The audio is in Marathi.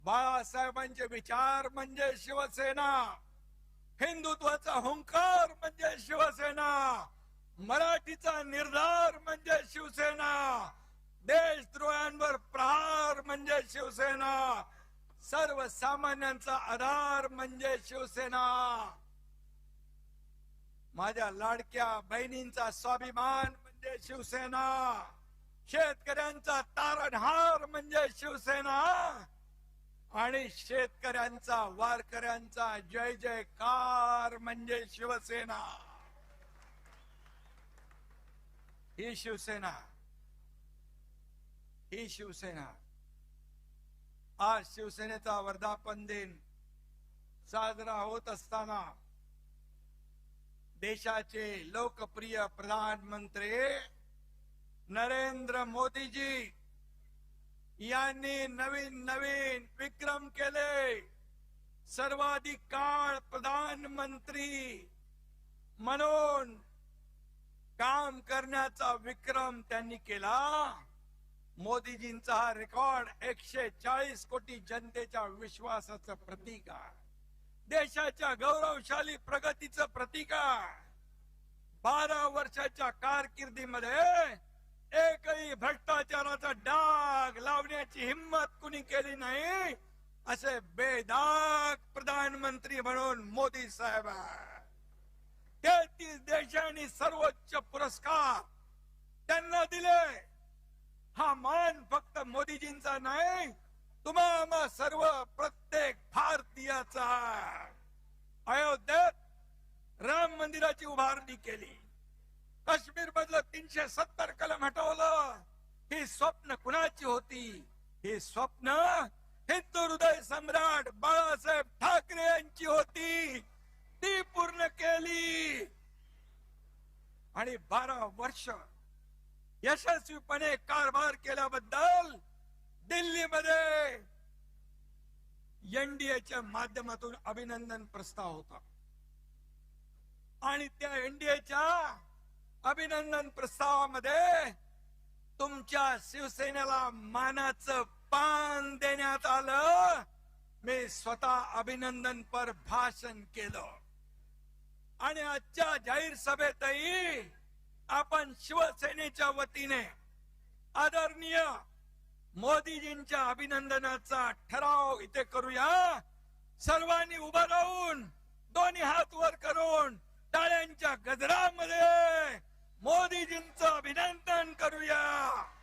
बाळासाहेबांचे विचार म्हणजे शिवसेना, हिंदुत्वाचा हुंकार म्हणजे शिवसेना, मराठीचा निर्धार म्हणजे शिवसेना, देशद्रोहांवर प्रहार म्हणजे शिवसेना, सर्वसामान्यांचा आधार म्हणजे शिवसेना. माझ्या लाडक्या बहिणींचा स्वाभिमान म्हणजे शिवसेना, शेतकऱ्यांचा तारणहार म्हणजे शिवसेना आणि शेतकऱ्यांचा वारकऱ्यांचा जय जयकार म्हणजे शिवसेना. ही शिवसेना, ही शिवसेना. आज शिवसेनेचा वर्धापन दिन साजरा होत असताना देशाचे लोकप्रिय प्रधानमंत्री नरेंद्र मोदीजी यांनी नवीन नवीन विक्रम केले. सर्वाधिक काळ प्रधानमंत्री म्हणून काम करण्याचा विक्रम त्यांनी केला. मोदीजींचा हा रेकॉर्ड 140 कोटी जनतेच्या विश्वासाचं प्रतीक आहे, देशाच्या गौरवशाली प्रगतीचं प्रतीक आहे. 12 वर्षाच्या कारकिर्दीमध्ये एकही भ्रष्टाचाराचा डाग लावण्याची हिम्मत कुणी केली नाही, असे बेदाग प्रधानमंत्री म्हणून मोदी साहेब. 33 देशांनी सर्वोच्च पुरस्कार त्यांना दिले. हा मान फक्त मोदीजींचा नाही, तुम्हा सर्व प्रत्येक भारतीयाचा. अयोध्येत राम मंदिराची उभारणी केली, काश्मीर मधलं 370 कलम हटवलं. ही स्वप्न कुणाची होती? ही स्वप्न हिंदू हृदय सम्राट बाळासाहेब ठाकरे यांची होती. ती पूर्ण केली आणि 12 वर्ष यशस्वीपणे कारभार केल्याबद्दल दिल्लीमध्ये एनडीएच्या माध्यमातून अभिनंदन प्रस्ताव होता आणि त्या एनडीएच्या अभिनंदन प्रस्तावामध्ये तुमच्या शिवसेनेला मानाचं पान देण्यात आलं. मी स्वतः अभिनंदनपर भाषण केलं आणि आजच्या जाहीर सभेतही आपण शिवसेनेच्या वतीने आदरणीय मोदीजींच्या अभिनंदनाचा ठराव इथे करूया. सर्वांनी उभं राहून दोन्ही हात वर करून टाळ्यांच्या गजरामध्ये मोदीजींचं अभिनंदन करूया.